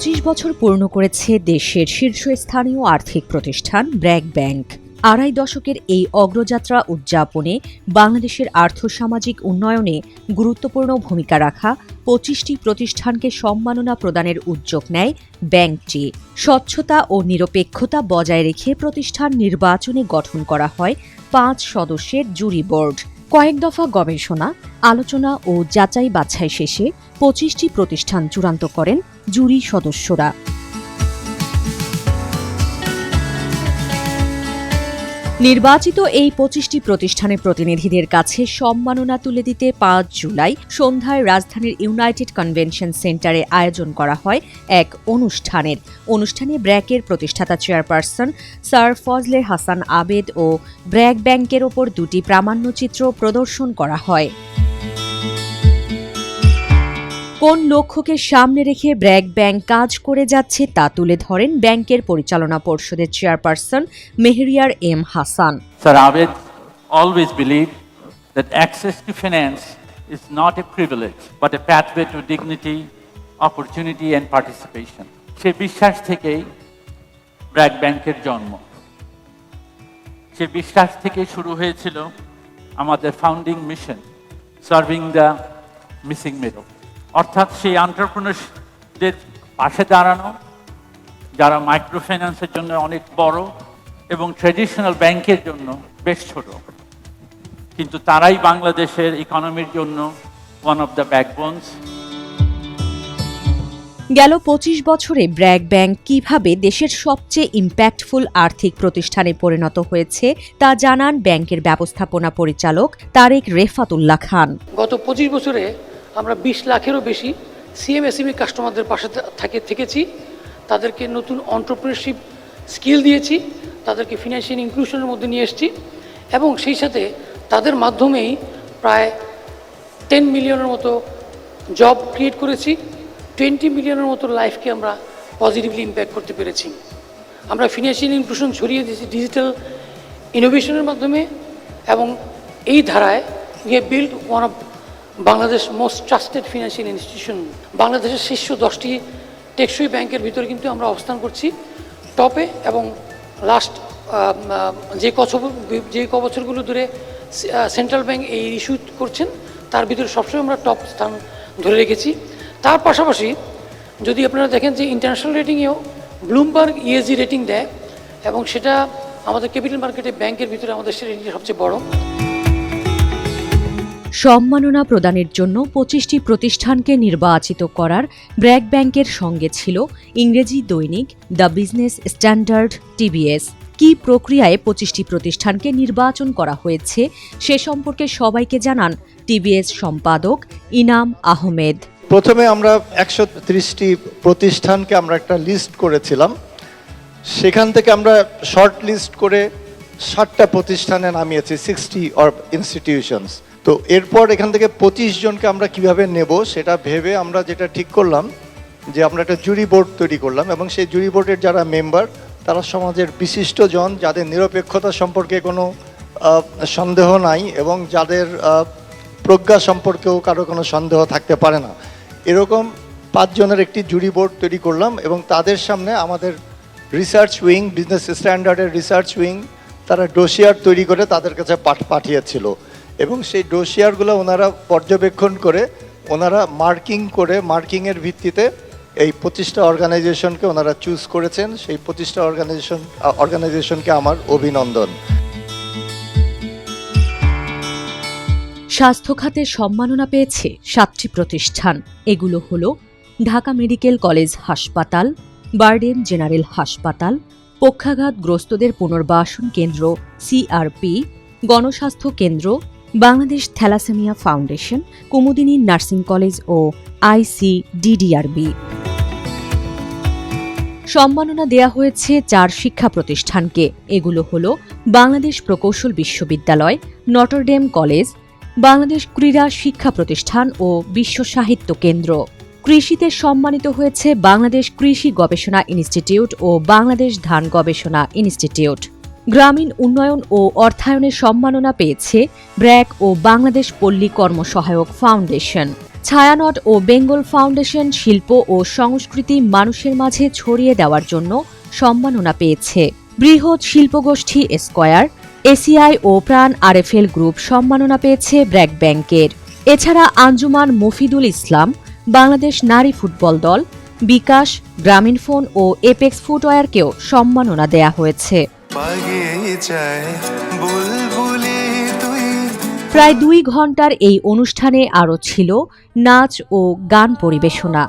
25 বছর পূর্ণ করেছে দেশের শীর্ষস্থানীয় আর্থিক প্রতিষ্ঠান ব্র্যাক ব্যাংক। আড়াই দশকের এই অগ্রযাত্রা উদযাপনে বাংলাদেশের আর্থসামাজিক উন্নয়নে গুরুত্বপূর্ণ ভূমিকা রাখা 25টি প্রতিষ্ঠানকে সম্মাননা প্রদানের উদ্যোগ নেয় ব্যাংকটি। স্বচ্ছতা ও নিরপেক্ষতা বজায় রেখে প্রতিষ্ঠান নির্বাচনে গঠন করা হয় 5 সদস্যের জুরি বোর্ড। কয়েক দফা গবেষণা, আলোচনা ও যাচাই বাছাই শেষে 25টি প্রতিষ্ঠান চূড়ান্ত করেন জুরি সদস্যরা। নির্বাচিত এই 25টি প্রতিষ্ঠানের প্রতিনিধিদের কাছে সম্মাননা তুলে দিতে 5 জুলাই সন্ধ্যায় রাজধানীর ইউনাইটেড কনভেনশন সেন্টারে আয়োজন করা হয় এক অনুষ্ঠানে ব্র্যাকের প্রতিষ্ঠাতা চেয়ারপারসন স্যার ফজলে হাসান আবেদ ও ব্র্যাক ব্যাংকের ওপর 2টি প্রামাণ্যচিত্র প্রদর্শন করা হয়। কোন লক্ষ্যকে সামনে রেখে ব্র্যাক ব্যাংক কাজ করে যাচ্ছে তা তুলে ধরেন ব্যাংকের পরিচালনা পর্ষদের chairperson Meheriar M Hasan. Sir Abed always believed that access to finance is not a privilege but a pathway to dignity, opportunity and participation. সেই বিশ্বাস থেকেই ব্র্যাক ব্যাংকের জন্ম। সেই বিশ্বাস থেকে শুরু হয়েছিল আমাদের founding mission, serving the missing middle. অর্থাৎ সেই এন্টারপ্রেনারদের পাশে দাঁড়ানো যারা মাইক্রো ফাইন্যান্সের জন্য অনেক বড় এবং ট্র্যাডিশনাল ব্যাংকের জন্য বেশ ছোট, কিন্তু তারাই বাংলাদেশের ইকোনমির জন্য ওয়ান অফ দ্য ব্যাকবোনস। গেল 25 বছরে ব্র্যাক ব্যাংক কিভাবে দেশের সবচেয়ে ইম্প্যাক্টফুল আর্থিক প্রতিষ্ঠানে পরিণত হয়েছে তা জানান ব্যাংকের ব্যবস্থাপনা পরিচালক তারেক রেফাতুল্লাহ খান। গত 25 বছরে আমরা 20 লাখেরও বেশি সিএমএসএমই কাস্টমারদের পাশে থেকেছি, তাদেরকে নতুন এন্টারপ্রেনারশিপ স্কিল দিয়েছি, তাদেরকে ফিনান্সিয়াল ইনক্লুশনের মধ্যে নিয়ে এসেছি এবং সেই সাথে তাদের মাধ্যমেই প্রায় 10 মিলিয়নের মতো জব ক্রিয়েট করেছি, 20 মিলিয়নের মতো লাইফকে আমরা পজিটিভলি ইম্প্যাক্ট করতে পেরেছি। আমরা ফিনান্সিয়াল ইনক্লুশন ছড়িয়ে দিয়েছি ডিজিটাল ইনোভেশনের মাধ্যমে এবং এই ধারায় we have build one of Bangladesh most trusted financial institution. বাংলাদেশের শীর্ষ 10টি টেকসই ব্যাংকের ভিতরে কিন্তু আমরা অবস্থান করছি টপে এবং লাস্ট যে ক বছরগুলো ধরে সেন্ট্রাল ব্যাংক এই ইস্যু করছেন তার ভিতরে সবসময় আমরা টপ স্থান ধরে রেখেছি। তার পাশাপাশি যদি আপনারা দেখেন যে ইন্টারন্যাশনাল রেটিংয়েও ব্লুমবার্গ ইএসজি রেটিং দেয় এবং সেটা আমাদের ক্যাপিটাল মার্কেটে ব্যাংকের ভিতরে আমাদের সে রেটিং সবচেয়ে বড়। সম্মাননা প্রদানের জন্য 25টি প্রতিষ্ঠানকে নির্বাচিত করার ব্র্যাক ব্যাংকের সঙ্গে ছিল ইংরেজি দৈনিক দ্য বিজনেস স্ট্যান্ডার্ড টিবিএস। কি প্রক্রিয়ায় 25টি প্রতিষ্ঠানকে নির্বাচন করা হয়েছে সে সম্পর্কে সবাইকে জানান টিবিএস সম্পাদক ইনাম আহমেদ। প্রথমে আমরা 130টি প্রতিষ্ঠানকে আমরা একটা লিস্ট করেছিলাম, সেখান থেকে আমরা শর্ট লিস্ট করে 60টা প্রতিষ্ঠানে নামিয়েছি, 60 ইনস্টিটিউশনস। তো এরপর এখান থেকে 25 জনকে আমরা কিভাবে নেব সেটা ভেবে আমরা যেটা ঠিক করলাম যে আমরা একটা জুরি বোর্ড তৈরি করলাম এবং সেই জুরি বোর্ডের যারা মেম্বার তারা সমাজের বিশিষ্ট জন, যাদের নিরপেক্ষতা সম্পর্কে কোনো সন্দেহ নাই এবং যাদের প্রজ্ঞা সম্পর্কেও কারো কোনো সন্দেহ থাকতে পারে না, এরকম 5 জনের একটি জুরি বোর্ড তৈরি করলাম এবং তাদের সামনে আমাদের রিসার্চ উইং, বিজনেস স্ট্যান্ডার্ডের রিসার্চ উইং তারা ডোসিয়ার তৈরি করে তাদের কাছে পাঠিয়েছিল এবং সেই ডোসিয়ারগুলো ওনারা পর্যবেক্ষণ করে ওনারা মার্কিংয়ের ভিত্তিতে এই 25টা অর্গানাইজেশনকে ওনারা চুজ করেছেন। সেই 25টা অর্গানাইজেশনকে আমার অভিনন্দন। স্বাস্থ্য খাতে সম্মাননা পেয়েছে 7টি প্রতিষ্ঠান। এগুলো হলো ঢাকা মেডিকেল কলেজ হাসপাতাল, বারডেম জেনারেল হাসপাতাল, পক্ষাঘাতগ্রস্তদের পুনর্বাসন কেন্দ্র CRP, Gonoshasthaya Kendra, Bangladesh thalassaemia foundation, Kumudini nursing college ও আইসিডিডিআরবি। সম্মাননা দেয়া হয়েছে 4 শিক্ষা প্রতিষ্ঠানকে। এগুলো হলো বাংলাদেশ প্রকৌশল বিশ্ববিদ্যালয়, নটরডেম কলেজ, বাংলাদেশ ক্রীড়া শিক্ষা প্রতিষ্ঠান ও বিশ্ব সাহিত্য কেন্দ্র। কৃষিতে সম্মানিত হয়েছে বাংলাদেশ কৃষি গবেষণা ইনস্টিটিউট ও বাংলাদেশ ধান গবেষণা ইনস্টিটিউট। গ্রামীণ উন্নয়ন ও অর্থায়নের সম্মাননা পেয়েছে ব্র্যাক ও বাংলাদেশ পল্লী কর্মসহায়ক ফাউন্ডেশন। ছায়ানট ও বেঙ্গল ফাউন্ডেশন শিল্প ও সংস্কৃতি মানুষের মাঝে ছড়িয়ে দেওয়ার জন্য সম্মাননা পেয়েছে। বৃহৎ শিল্পগোষ্ঠী স্কয়ার, এসিআই ও প্রাণ আরএফএল গ্রুপ সম্মাননা পেয়েছে ব্র্যাক ব্যাংকের। এছাড়া আঞ্জুমান মফিদুল ইসলাম, বাংলাদেশ নারী ফুটবল দল, বিকাশ, গ্রামীণফোন ও এপেক্স ফুটওয়্যারকেও সম্মাননা দেয়া হয়েছে। প্রায় 2 ঘন্টার এই অনুষ্ঠানে আরও ছিল নাচ ও গান পরিবেশনা।